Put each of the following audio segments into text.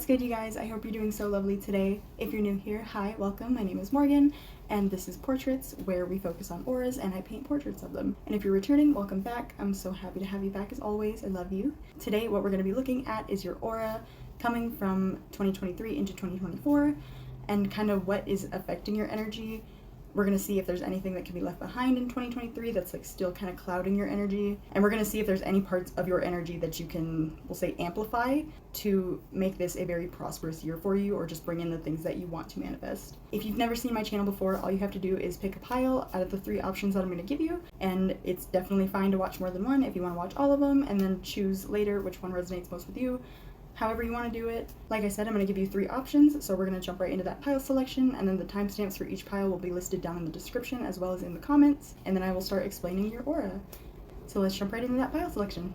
What's good, you guys? I hope you're doing so lovely today. If you're new here, hi, welcome. My name is Morgan, and this is Portraits, where we focus on auras and I paint portraits of them. And if you're returning, welcome back. I'm so happy to have you back as always. I love you. Today, what we're going to be looking at is your aura coming from 2023 into 2024 and kind of what is affecting your energy. We're going to see if there's anything that can be left behind in 2023 that's like still kind of clouding your energy. And we're going to see if there's any parts of your energy that you can, we'll say, amplify to make this a very prosperous year for you, or just bring in the things that you want to manifest. If you've never seen my channel before, all you have to do is pick a pile out of the 3 options that I'm going to give you. And it's definitely fine to watch more than one if you want to watch all of them, and then choose later which one resonates most with you. However you want to do it. Like I said, I'm going to give you 3 options, so we're going to jump right into that pile selection, and then the timestamps for each pile will be listed down in the description as well as in the comments, and then I will start explaining your aura. So let's jump right into that pile selection.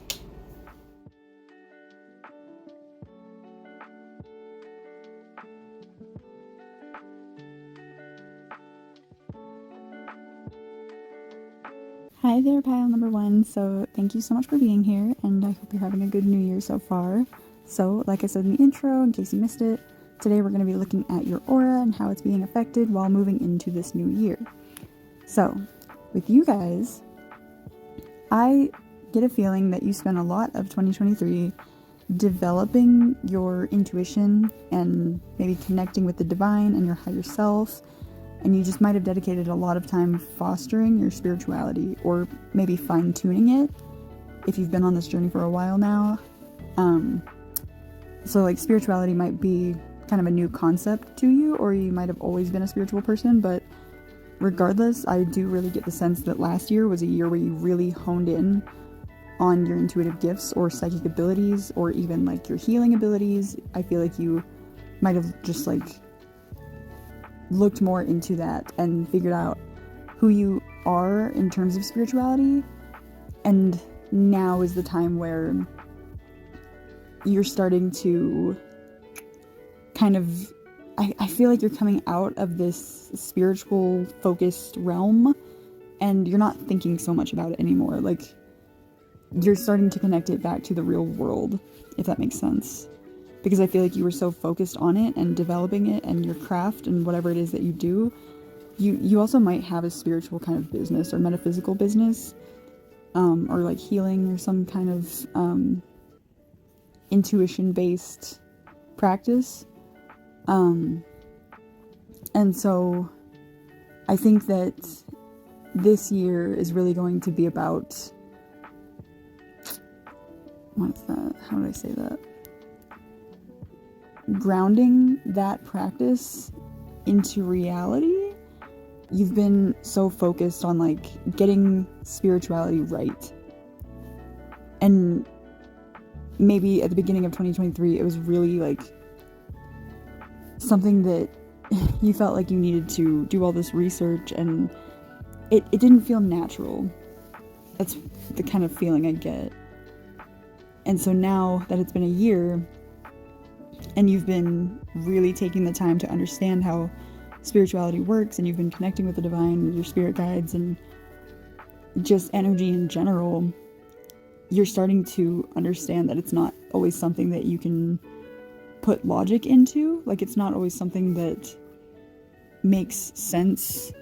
Hi there, pile number 1. So thank you so much for being here, and I hope you're having a good new year so far. So, like I said in the intro, in case you missed it, today we're going to be looking at your aura and how it's being affected while moving into this new year. So, with you guys, I get a feeling that you spent a lot of 2023 developing your intuition and maybe connecting with the divine and your higher self, and you just might have dedicated a lot of time fostering your spirituality, or maybe fine-tuning it if you've been on this journey for a while now. So like spirituality might be kind of a new concept to you, or you might have always been a spiritual person, but regardless, I do really get the sense that last year was a year where you really honed in on your intuitive gifts or psychic abilities, or even like your healing abilities. I feel like you might have just like looked more into that and figured out who you are in terms of spirituality, and now is the time where you're starting to kind of, I feel like you're coming out of this spiritual focused realm and you're not thinking so much about it anymore. Like, you're starting to connect it back to the real world, if that makes sense. Because I feel like you were so focused on it and developing it and your craft and whatever it is that you do. You also might have a spiritual kind of business or metaphysical business, or like healing or some kind of intuition-based practice. And so I think that this year is really going to be about, what's that? How do I say that? Grounding that practice into reality. You've been so focused on like getting spirituality right. And maybe at the beginning of 2023, it was really like something that you felt like you needed to do all this research, and it didn't feel natural. That's the kind of feeling I get. And so now that it's been a year and you've been really taking the time to understand how spirituality works, and you've been connecting with the divine, with your spirit guides, and just energy in general, you're starting to understand that it's not always something that you can put logic into. Like, it's not always something that makes sense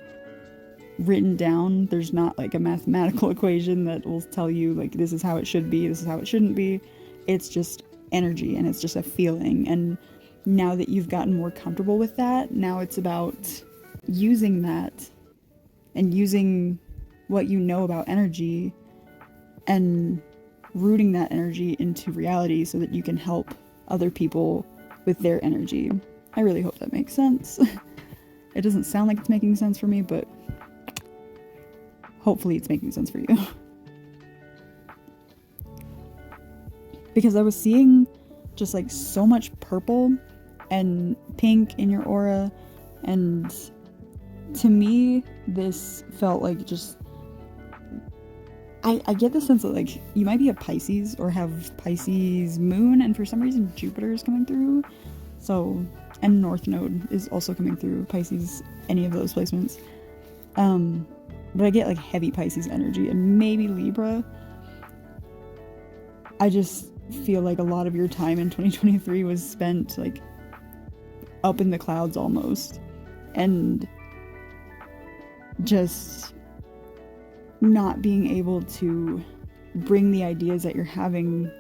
written down. There's not like a mathematical equation that will tell you like this is how it should be, this is how it shouldn't be. It's just energy, and it's just a feeling. And now that you've gotten more comfortable with that, now it's about using that and using what you know about energy and rooting that energy into reality so that you can help other people with their energy. I really hope that makes sense. It doesn't sound like it's making sense for me, but hopefully it's making sense for you. Because I was seeing just like so much purple and pink in your aura, and to me this felt like just, I get the sense that like you might be a Pisces or have Pisces moon, and for some reason Jupiter is coming through. So, and North Node is also coming through Pisces, any of those placements. But I get like heavy Pisces energy, and maybe Libra. feel like a lot of your time in 2023 was spent like up in the clouds almost, and just not being able to bring the ideas that you're having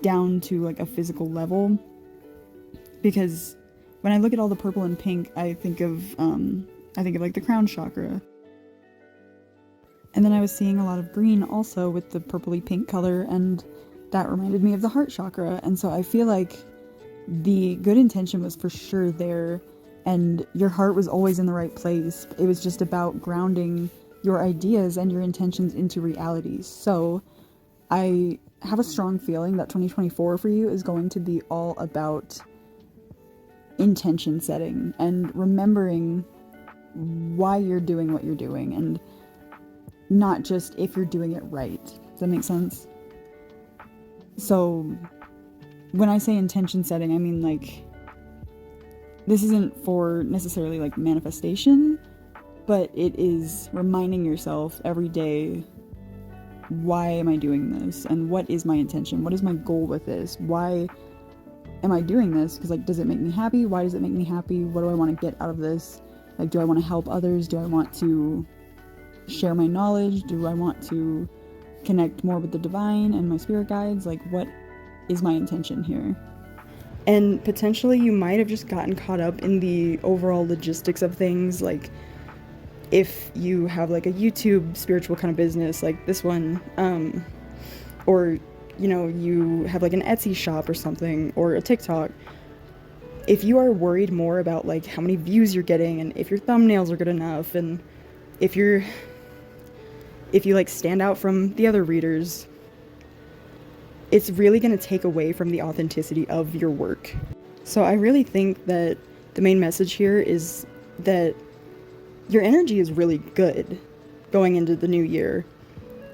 down to like a physical level. Because when I look at all the purple and pink, I think of like the crown chakra. And then I was seeing a lot of green also with the purpley pink color, and that reminded me of the heart chakra. And so I feel like the good intention was for sure there, and your heart was always in the right place. It was just about grounding your ideas and your intentions into reality. So I have a strong feeling that 2024 for you is going to be all about intention setting and remembering why you're doing what you're doing, and not just if you're doing it right. Does that make sense? So when I say intention setting, I mean like, this isn't for necessarily like manifestation, but it is reminding yourself every day, why am I doing this? And what is my intention? What is my goal with this? Why am I doing this? Because like, does it make me happy? Why does it make me happy? What do I want to get out of this? Like, do I want to help others? Do I want to share my knowledge? Do I want to connect more with the divine and my spirit guides? Like, what is my intention here? And potentially you might have just gotten caught up in the overall logistics of things. Like, if you have like a YouTube spiritual kind of business like this one, or you know, you have like an Etsy shop or something, or a TikTok, if you are worried more about like how many views you're getting, and if your thumbnails are good enough, and if you like stand out from the other readers, it's really going to take away from the authenticity of your work. So I really think that the main message here is that your energy is really good going into the new year.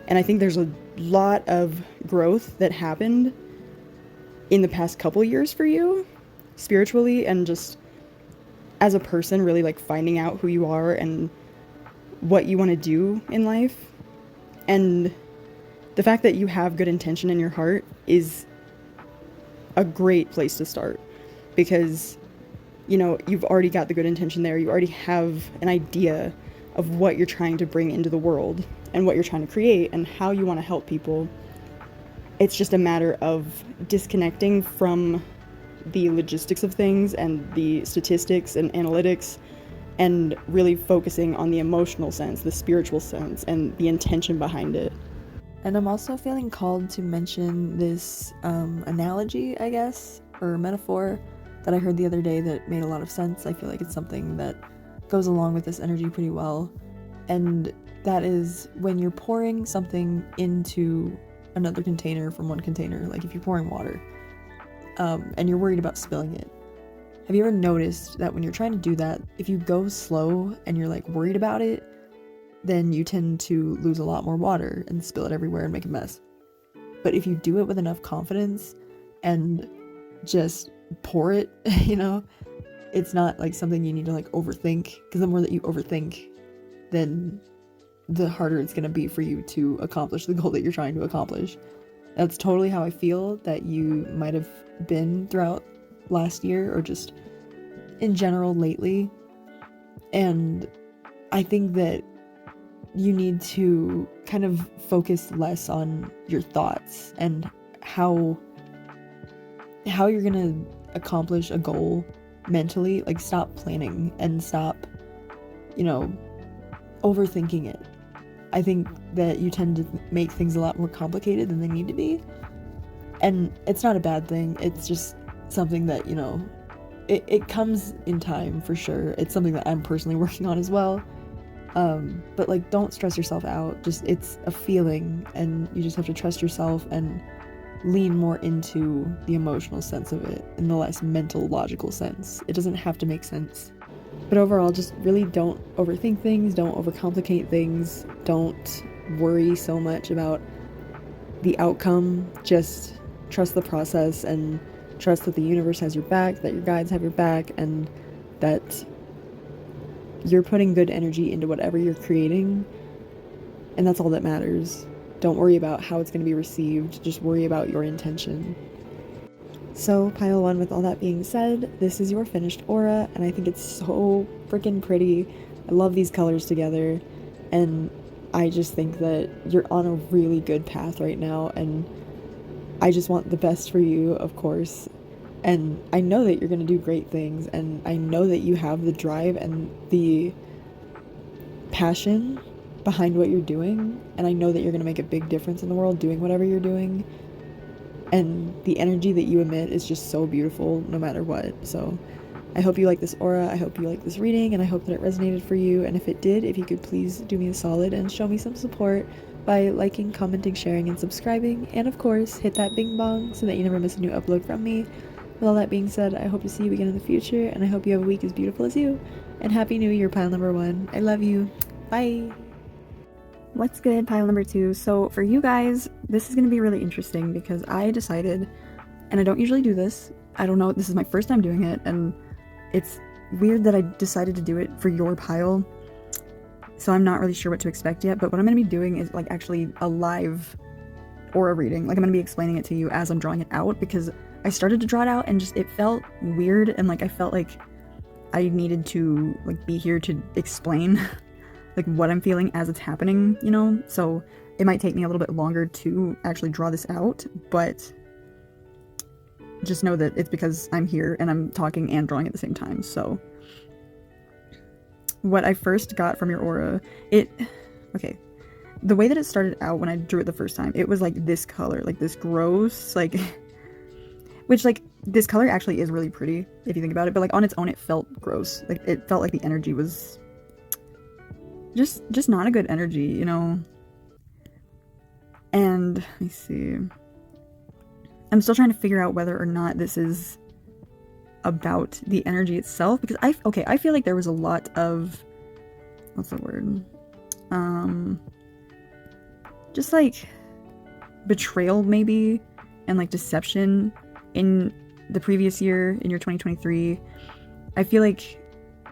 And I think there's a lot of growth that happened in the past couple years for you, spiritually, and just as a person, really like finding out who you are and what you want to do in life. And the fact that you have good intention in your heart is a great place to start, because, you know, you've already got the good intention there. You already have an idea of what you're trying to bring into the world and what you're trying to create and how you want to help people. It's just a matter of disconnecting from the logistics of things and the statistics and analytics, and really focusing on the emotional sense, the spiritual sense, and the intention behind it. And I'm also feeling called to mention this analogy, I guess, or metaphor that I heard the other day that made a lot of sense. I feel like it's something that goes along with this energy pretty well. And that is when you're pouring something into another container from one container, like if you're pouring water, and you're worried about spilling it. Have you ever noticed that when you're trying to do that, if you go slow and you're like worried about it, then you tend to lose a lot more water and spill it everywhere and make a mess. But if you do it with enough confidence and just pour it, you know, it's not like something you need to like overthink, because the more that you overthink, then the harder it's going to be for you to accomplish the goal that you're trying to accomplish. That's totally how I feel that you might have been throughout last year, or just in general lately. And I think that you need to kind of focus less on your thoughts and how you're gonna accomplish a goal mentally. Like, stop planning and stop, you know, overthinking it. I think that you tend to make things a lot more complicated than they need to be, and it's not a bad thing. It's just something that, you know, it comes in time for sure. It's something that I'm personally working on as well. But like, don't stress yourself out. Just, it's a feeling, and you just have to trust yourself and lean more into the emotional sense of it in the less mental, logical sense. It doesn't have to make sense. But overall, just really don't overthink things, don't overcomplicate things, don't worry so much about the outcome. Just trust the process and trust that the universe has your back, that your guides have your back, and that you're putting good energy into whatever you're creating, and that's all that matters. Don't worry about how it's going to be received, just worry about your intention. So, pile 1, with all that being said, this is your finished aura, and I think it's so freaking pretty. I love these colors together, and I just think that you're on a really good path right now, and I just want the best for you, of course. And I know that you're going to do great things, and I know that you have the drive and the passion behind what you're doing, and I know that you're going to make a big difference in the world doing whatever you're doing. And the energy that you emit is just so beautiful no matter what. So I hope you like this aura, I hope you like this reading, and I hope that it resonated for you. And if it did, if you could please do me a solid and show me some support by liking, commenting, sharing, and subscribing. And of course, hit that bing bong so that you never miss a new upload from me. With all that being said, I hope to see you again in the future, and I hope you have a week as beautiful as you. And Happy New Year, pile number 1. I love you. Bye. What's good, pile number 2? So for you guys, this is going to be really interesting because I decided, and I don't usually do this, I don't know, this is my first time doing it, and it's weird that I decided to do it for your pile, so I'm not really sure what to expect yet. But what I'm going to be doing is like actually a live aura reading. Like I'm going to be explaining it to you as I'm drawing it out, because I started to draw it out and just it felt weird, and like I felt like I needed to like be here to explain like what I'm feeling as it's happening, you know? So it might take me a little bit longer to actually draw this out, but just know that it's because I'm here and I'm talking and drawing at the same time. So what I first got from your aura, okay, the way that it started out when I drew it the first time, it was like this color, like this gross, like, which like, this color actually is really pretty if you think about it, but like on its own it felt gross. Like it felt like the energy was just not a good energy, you know? And let me see. I'm still trying to figure out whether or not this is about the energy itself, because I feel like there was a lot of, what's the word? Just like betrayal maybe, and like deception in the previous year, in your 2023. I feel like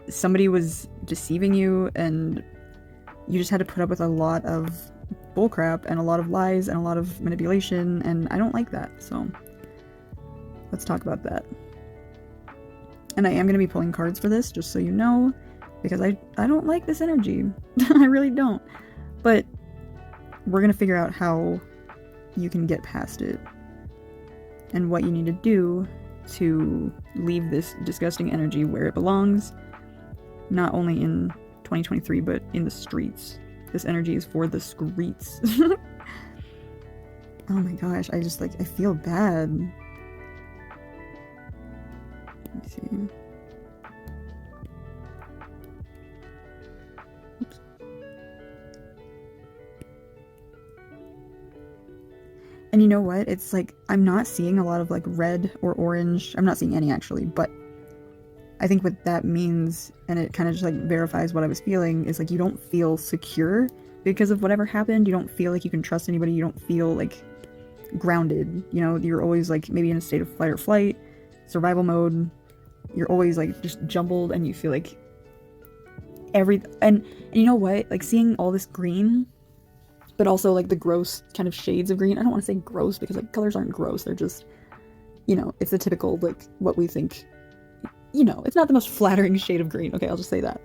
somebody was deceiving you, and you just had to put up with a lot of bullcrap and a lot of lies and a lot of manipulation, and I don't like that. So let's talk about that. And I am going to be pulling cards for this, just so you know, because I don't like this energy. I really don't. But we're going to figure out how you can get past it and what you need to do to leave this disgusting energy where it belongs, not only in 2023 but in the streets. This energy is for the streets. Oh my gosh, I feel bad. Let me see. Oops. And you know what? It's like I'm not seeing a lot of like red or orange. I'm not seeing any actually, but I think what that means, and it kind of just like verifies what I was feeling, is like you don't feel secure because of whatever happened. You don't feel like you can trust anybody. You don't feel like grounded. You know, you're always like maybe in a state of fight or flight, survival mode. You're always like just jumbled, and you feel like and you know what? Like seeing all this green, but also like the gross kind of shades of green. I don't want to say gross because like colors aren't gross. They're just, you know, it's the typical like what we think. You know, it's not the most flattering shade of green. Okay, I'll just say that.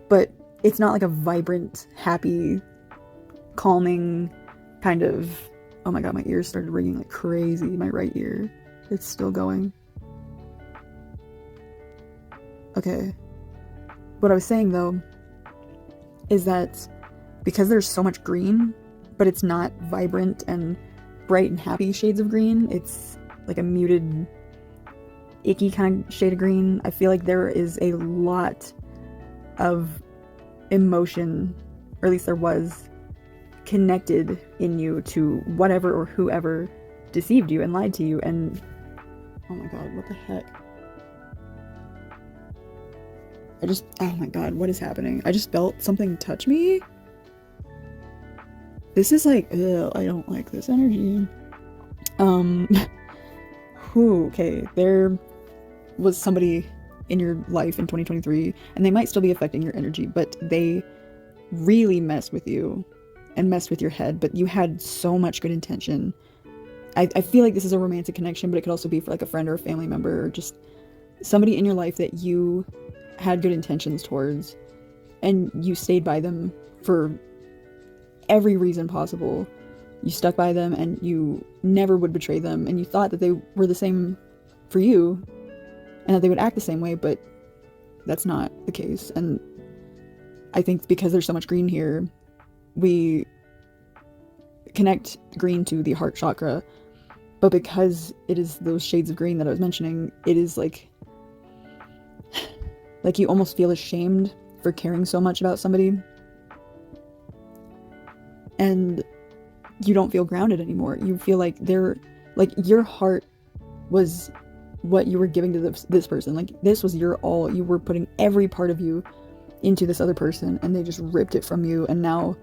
But it's not like a vibrant, happy, calming kind of... Oh my god, my ears started ringing like crazy. My right ear. It's still going. Okay. What I was saying, though, is that because there's so much green, but it's not vibrant and bright and happy shades of green, it's like a muted, icky kind of shade of green. I feel like there is a lot of emotion, or at least there was, connected in you to whatever or whoever deceived you and lied to you. And oh my god, what the heck? Oh my god, what is happening? I just felt something touch me. This is like, ugh, I don't like this energy. Okay, there was somebody in your life in 2023, and they might still be affecting your energy, but they really messed with you, and messed with your head, but you had so much good intention. I feel like this is a romantic connection, but it could also be for like a friend or a family member or just somebody in your life that you had good intentions towards, and you stayed by them for every reason possible. You stuck by them and you never would betray them, and you thought that they were the same for you and that they would act the same way, but that's not the case. And I think because there's so much green here, we connect green to the heart chakra, but because it is those shades of green that I was mentioning, it is like you almost feel ashamed for caring so much about somebody, and you don't feel grounded anymore. You feel like they're like, your heart was what you were giving to this person. Like, this was your all. You were putting every part of you into this other person, and they just ripped it from you, and now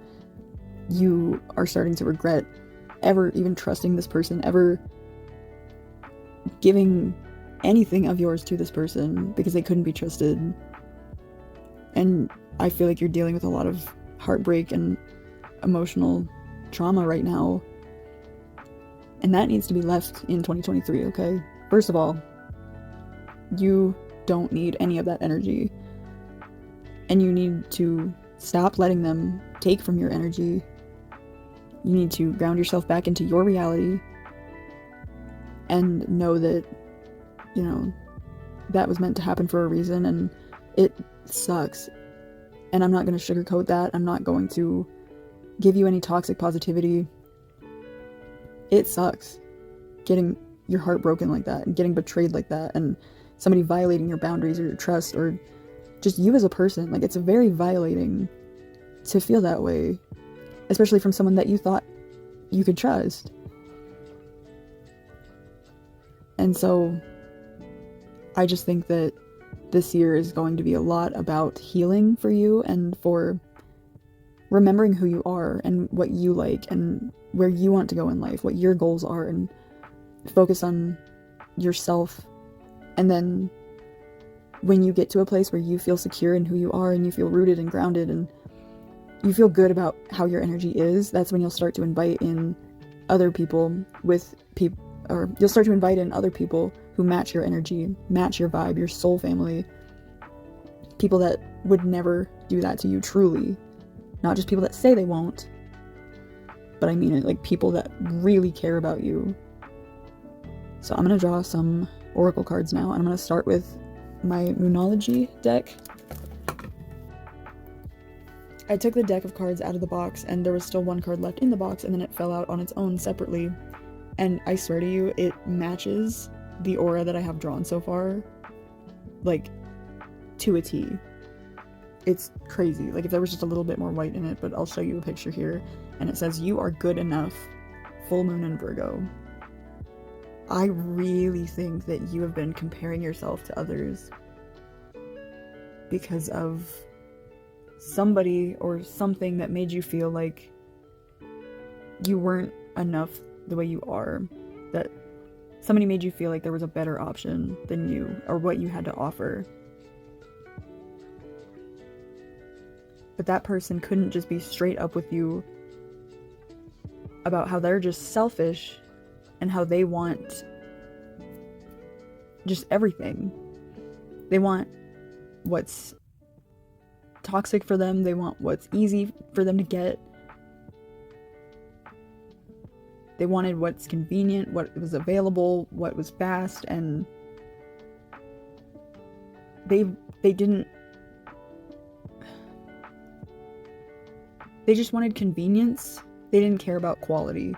you are starting to regret ever even trusting this person, ever giving anything of yours to this person, because they couldn't be trusted. And I feel like you're dealing with a lot of heartbreak and emotional trauma right now, and that needs to be left in 2023. Okay, first of all, you don't need any of that energy, and you need to stop letting them take from your energy. You need to ground yourself back into your reality and know that, you know, that was meant to happen for a reason, and it sucks. And I'm not going to sugarcoat that. I'm not going to give you any toxic positivity. It sucks getting your heart broken like that, and getting betrayed like that, and somebody violating your boundaries or your trust, or just you as a person. Like, it's very violating to feel that way, especially from someone that you thought you could trust. And so I just think that this year is going to be a lot about healing for you, and for remembering who you are and what you like and where you want to go in life, what your goals are, and focus on yourself. And then when you get to a place where you feel secure in who you are, and you feel rooted and grounded, and you feel good about how your energy is, that's when you'll start to invite in other people you'll start to invite in other people who match your energy, match your vibe, your soul family. People that would never do that to you, truly. Not just people that say they won't, but I mean it, like people that really care about you. So I'm going to draw some oracle cards now, and I'm going to start with my Moonology deck. I took the deck of cards out of the box, and there was still one card left in the box, and then it fell out on its own separately. And I swear to you, it matches the aura that I have drawn so far, like, to a T. It's crazy. Like, if there was just a little bit more white in it, but I'll show you a picture here. And it says, "You are good enough, full moon in Virgo." I really think that you have been comparing yourself to others because of somebody or something that made you feel like you weren't enough the way you are, that somebody made you feel like there was a better option than you, or what you had to offer. But that person couldn't just be straight up with you about how they're just selfish and how they want just everything. They want what's toxic for them. They want what's easy for them to get. They wanted what's convenient, what was available, what was fast, and they didn't. They just wanted convenience. They didn't care about quality.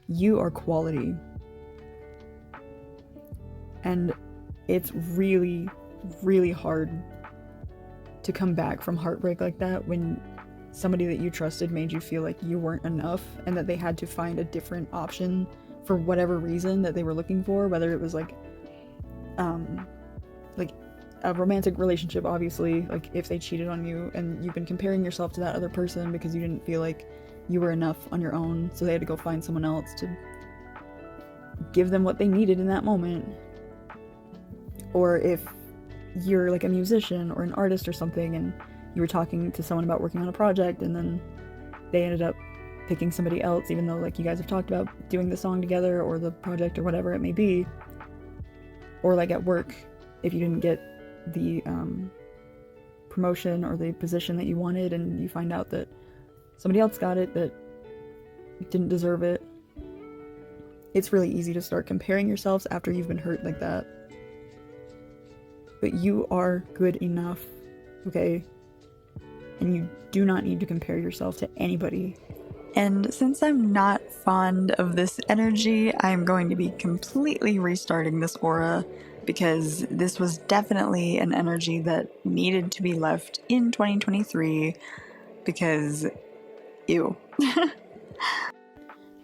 You are quality. And it's really, really hard to come back from heartbreak like that when somebody that you trusted made you feel like you weren't enough, and that they had to find a different option for whatever reason that they were looking for, whether it was like a romantic relationship, obviously, like if they cheated on you and you've been comparing yourself to that other person because you didn't feel like you were enough on your own, so they had to go find someone else to give them what they needed in that moment. Or if you're like a musician or an artist or something, and you were talking to someone about working on a project, and then they ended up picking somebody else, even though like you guys have talked about doing the song together or the project or whatever it may be, or like at work if you didn't get the promotion or the position that you wanted and you find out that somebody else got it that didn't deserve it. It's really easy to start comparing yourselves after you've been hurt like that. But you are good enough, okay? And you do not need to compare yourself to anybody. And since I'm not fond of this energy, I'm going to be completely restarting this aura because this was definitely an energy that needed to be left in 2023 because, ew.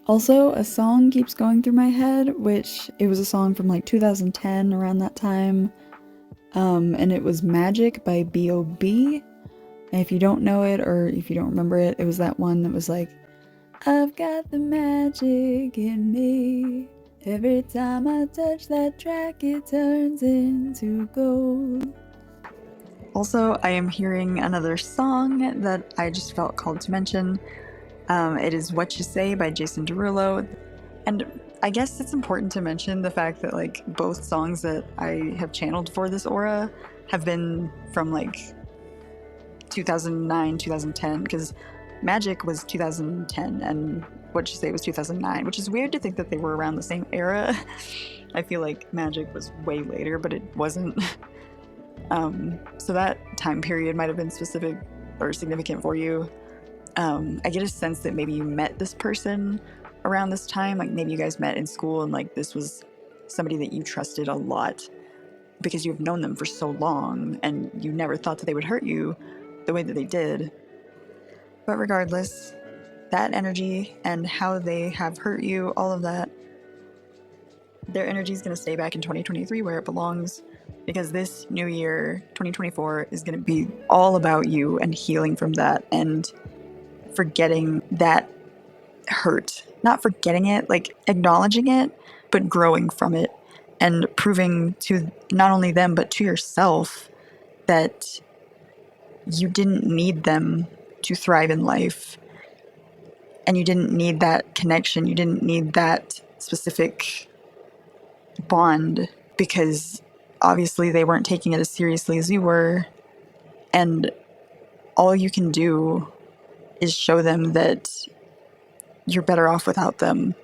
Also, a song keeps going through my head, which it was a song from like 2010, around that time. And it was Magic by B.O.B. And if you don't know it or if you don't remember it, it was that one that was like, I've got the magic in me. Every time I touch that track, it turns into gold. Also, I am hearing another song that I just felt called to mention. It is What You Say by Jason Derulo. And I guess it's important to mention the fact that like both songs that I have channeled for this aura have been from like 2009, 2010, because Magic was 2010 and What You Say was 2009, which is weird to think that they were around the same era. I feel like Magic was way later, but it wasn't. So that time period might have been specific or significant for you. I get a sense that maybe you met this person around this time, like maybe you guys met in school and like this was somebody that you trusted a lot because you've known them for so long and you never thought that they would hurt you the way that they did. But regardless, that energy and how they have hurt you, all of that, their energy is going to stay back in 2023 where it belongs, because this new year, 2024, is going to be all about you and healing from that and forgetting that hurt. Not forgetting it, like acknowledging it, but growing from it and proving to not only them, but to yourself that you didn't need them to thrive in life. And you didn't need that connection. You didn't need that specific bond because obviously they weren't taking it as seriously as you were. And all you can do is show them that you're better off without them,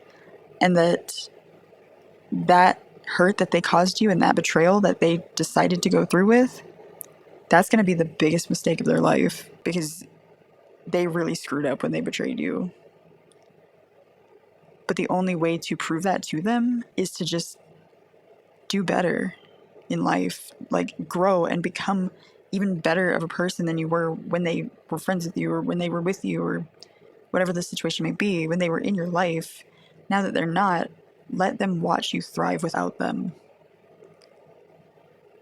and that hurt that they caused you and that betrayal that they decided to go through with, that's going to be the biggest mistake of their life because they really screwed up when they betrayed you. But the only way to prove that to them is to just do better in life, like grow and become even better of a person than you were when they were friends with you or when they were with you or whatever the situation may be, when they were in your life. Now that they're not, let them watch you thrive without them.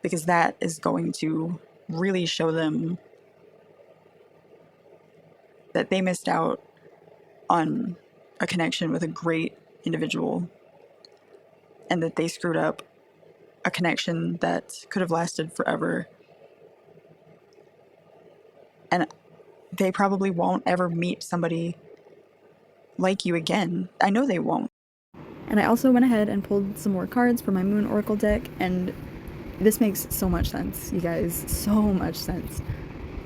Because that is going to really show them that they missed out on a connection with a great individual and that they screwed up a connection that could have lasted forever. And they probably won't ever meet somebody like you again. I know they won't. And I also went ahead and pulled some more cards for my Moon Oracle deck, and this makes so much sense, you guys. So much sense.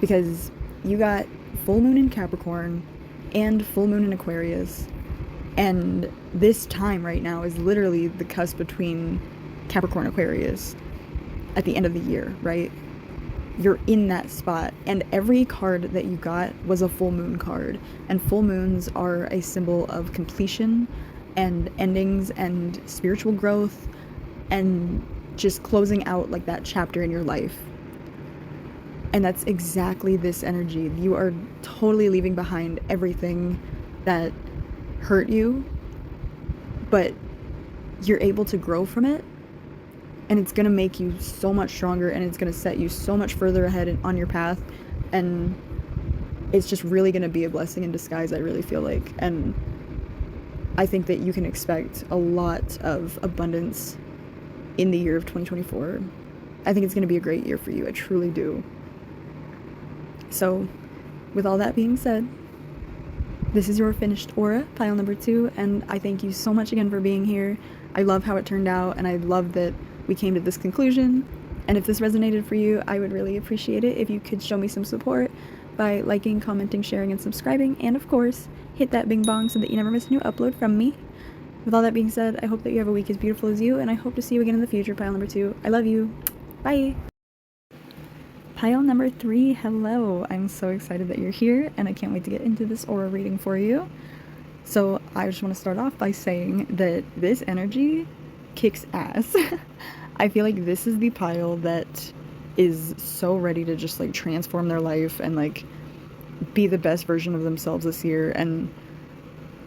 Because you got full moon in Capricorn and full moon in Aquarius. And this time right now is literally the cusp between Capricorn Aquarius at the end of the year, right? You're in that spot, and every card that you got was a full moon card, and full moons are a symbol of completion and endings and spiritual growth and just closing out like that chapter in your life. And that's exactly this energy. You are totally leaving behind everything that hurt you, but you're able to grow from it. And it's going to make you so much stronger, and it's going to set you so much further ahead on your path. And it's just really going to be a blessing in disguise, I really feel like. And I think that you can expect a lot of abundance in the year of 2024. I think it's going to be a great year for you. I truly do. So, with all that being said, this is your finished aura, pile number 2, and I thank you so much again for being here. I love how it turned out, and I love that we came to this conclusion. And if this resonated for you, I would really appreciate it if you could show me some support by liking, commenting, sharing, and subscribing, and of course, hit that bing bong so that you never miss a new upload from me. With all that being said, I hope that you have a week as beautiful as you, and I hope to see you again in the future, pile number 2. I love you. Bye! Pile number 3, hello. I'm so excited that you're here, and I can't wait to get into this aura reading for you. So I just want to start off by saying that this energy kicks ass. I feel like this is the pile that is so ready to just like transform their life and like be the best version of themselves this year, and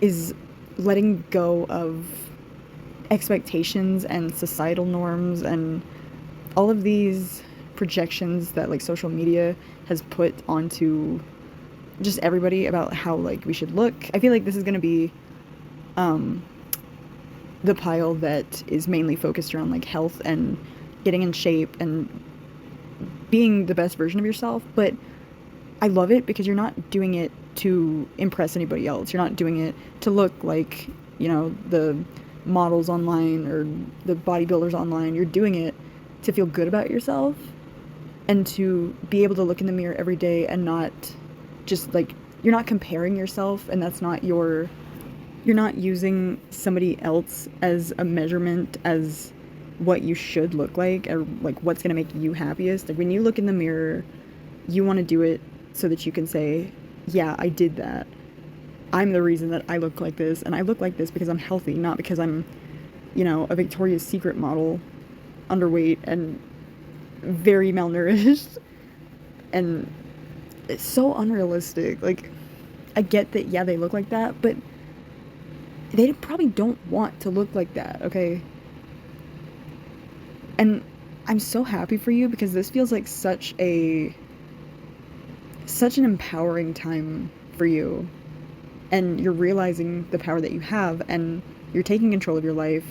is letting go of expectations and societal norms and all of these projections that like social media has put onto just everybody about how like we should look. I feel like this is going to be the pile that is mainly focused around like health and getting in shape and being the best version of yourself. But I love it because you're not doing it to impress anybody else. You're not doing it to look like, you know, the models online or the bodybuilders online. You're doing it to feel good about yourself and to be able to look in the mirror every day and not just like, you're not comparing yourself, and that's not you're not using somebody else as a measurement as what you should look like or like what's going to make you happiest. Like when you look in the mirror, you want to do it so that you can say, yeah, I did that. I'm the reason that I look like this, and I look like this because I'm healthy, not because I'm, you know, a Victoria's Secret model, underweight and very malnourished. And it's so unrealistic. Like, I get that, yeah, they look like that, but they probably don't want to look like that, okay? And I'm so happy for you because this feels like such an empowering time for you, and you're realizing the power that you have, and you're taking control of your life.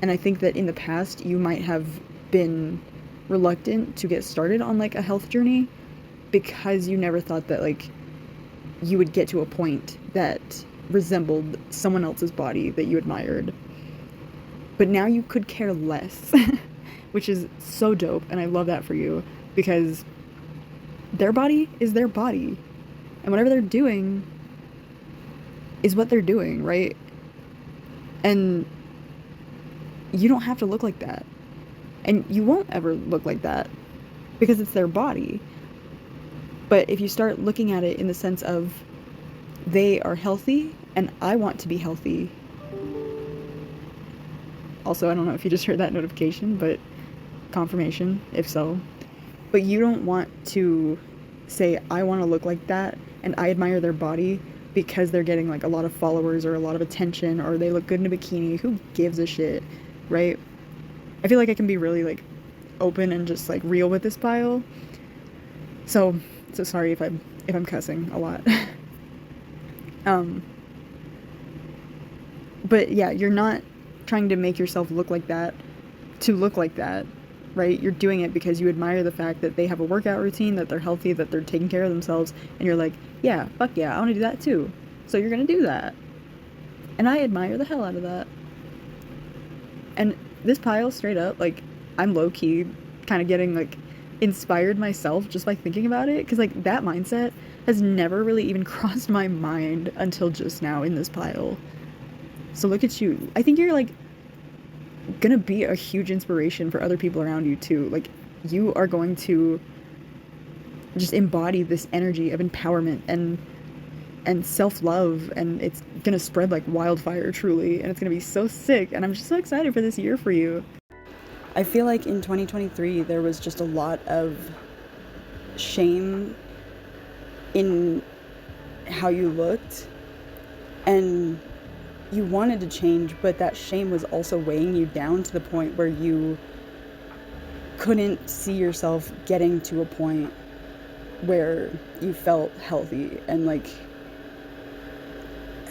And I think that in the past you might have been reluctant to get started on like a health journey because you never thought that like you would get to a point that resembled someone else's body that you admired. But now you could care less, which is so dope, and I love that for you, because their body is their body, and whatever they're doing is what they're doing, right? And you don't have to look like that, and you won't ever look like that because it's their body. But if you start looking at it in the sense of they are healthy and I want to be healthy. Also, I don't know if you just heard that notification, but confirmation if so. But you don't want to say, I want to look like that and I admire their body because they're getting like a lot of followers or a lot of attention, or they look good in a bikini. Who gives a shit, right? I feel like I can be really like open and just like real with this pile. So sorry if I'm cussing a lot. But yeah, you're not trying to make yourself look like that to look like that, right? You're doing it because you admire the fact that they have a workout routine, that they're healthy, that they're taking care of themselves, and you're like, yeah, fuck yeah, I want to do that too. So you're gonna do that. And I admire the hell out of that. And this pile, straight up, like, I'm low-key kind of getting like inspired myself just by thinking about it, because like that mindset has never really even crossed my mind until just now in this pile. So look at you. I think you're like gonna be a huge inspiration for other people around you too. Like, you are going to just embody this energy of empowerment and self-love, and it's gonna spread like wildfire, truly, and it's gonna be so sick. And I'm just so excited for this year for you. I feel like in 2023 there was just a lot of shame in how you looked, and you wanted to change, but that shame was also weighing you down to the point where you couldn't see yourself getting to a point where you felt healthy. And like,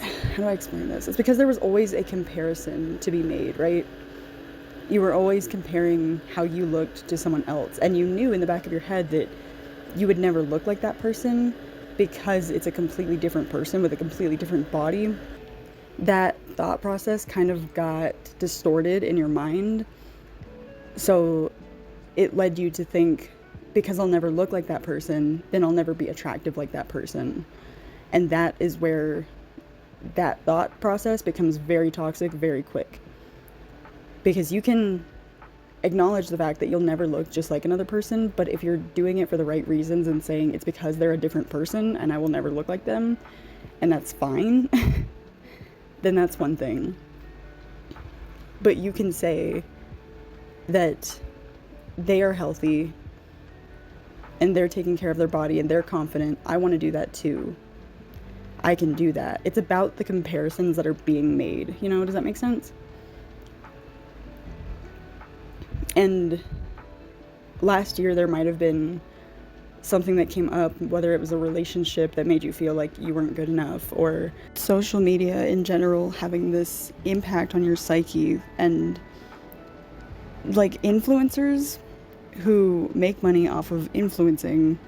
how do I explain this? It's because there was always a comparison to be made, right? You were always comparing how you looked to someone else, and you knew in the back of your head that you would never look like that person, because it's a completely different person with a completely different body, that thought process kind of got distorted in your mind. So it led you to think, because I'll never look like that person, then I'll never be attractive like that person. And that is where that thought process becomes very toxic very quick. Because you can acknowledge the fact that you'll never look just like another person, but if you're doing it for the right reasons and saying it's because they're a different person and I will never look like them, and that's fine, then that's one thing. But you can say that they are healthy and they're taking care of their body and they're confident. I want to do that too. I can do that. It's about the comparisons that are being made. You know, does that make sense? And last year there might have been something that came up, whether it was a relationship that made you feel like you weren't good enough, or social media in general having this impact on your psyche. And like, influencers who make money off of influencing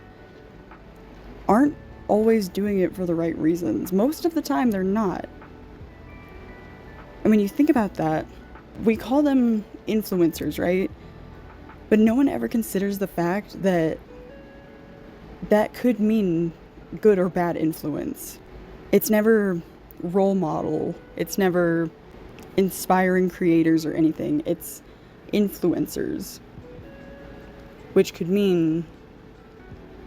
aren't always doing it for the right reasons. Most of the time they're not. And when you think about that, we call them influencers, right? But no one ever considers the fact that that could mean good or bad influence. It's never role model. It's never inspiring creators or anything. It's influencers, which could mean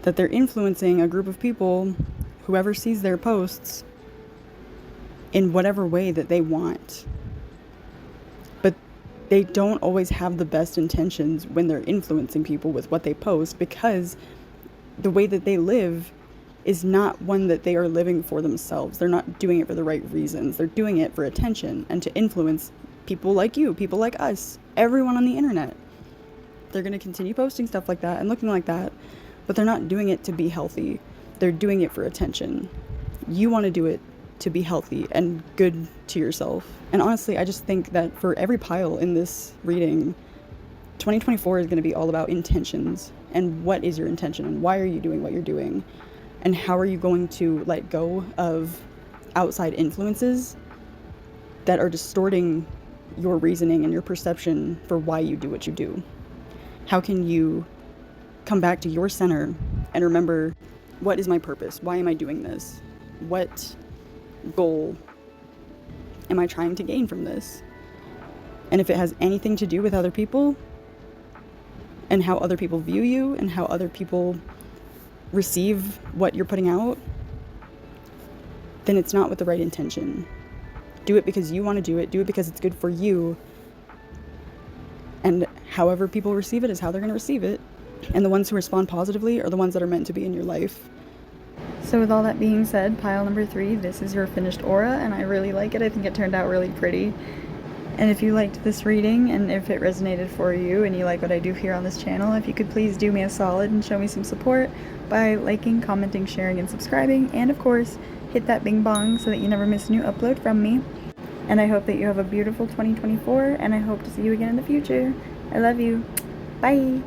that they're influencing a group of people, whoever sees their posts, in whatever way that they want. But they don't always have the best intentions when they're influencing people with what they post, because the way that they live is not one that they are living for themselves. They're not doing it for the right reasons. They're doing it for attention and to influence people like you, people like us, everyone on the internet. They're going to continue posting stuff like that and looking like that, but they're not doing it to be healthy. They're doing it for attention. You want to do it to be healthy and good to yourself. And honestly, I just think that for every pile in this reading, 2024 is going to be all about intentions. And what is your intention? And why are you doing what you're doing? And how are you going to let go of outside influences that are distorting your reasoning and your perception for why you do what you do? How can you come back to your center and remember, what is my purpose? Why am I doing this? What goal am I trying to gain from this? And if it has anything to do with other people and how other people view you and how other people receive what you're putting out, then it's not with the right intention. Do it because you want to do it. Do it because it's good for you. And however people receive it is how they're going to receive it. And the ones who respond positively are the ones that are meant to be in your life. So with all that being said, pile number 3, this is your finished aura, and I really like it. I think it turned out really pretty. And if you liked this reading, and if it resonated for you, and you like what I do here on this channel, if you could please do me a solid and show me some support by liking, commenting, sharing, and subscribing. And of course, hit that bing bong so that you never miss a new upload from me. And I hope that you have a beautiful 2024, and I hope to see you again in the future. I love you. Bye.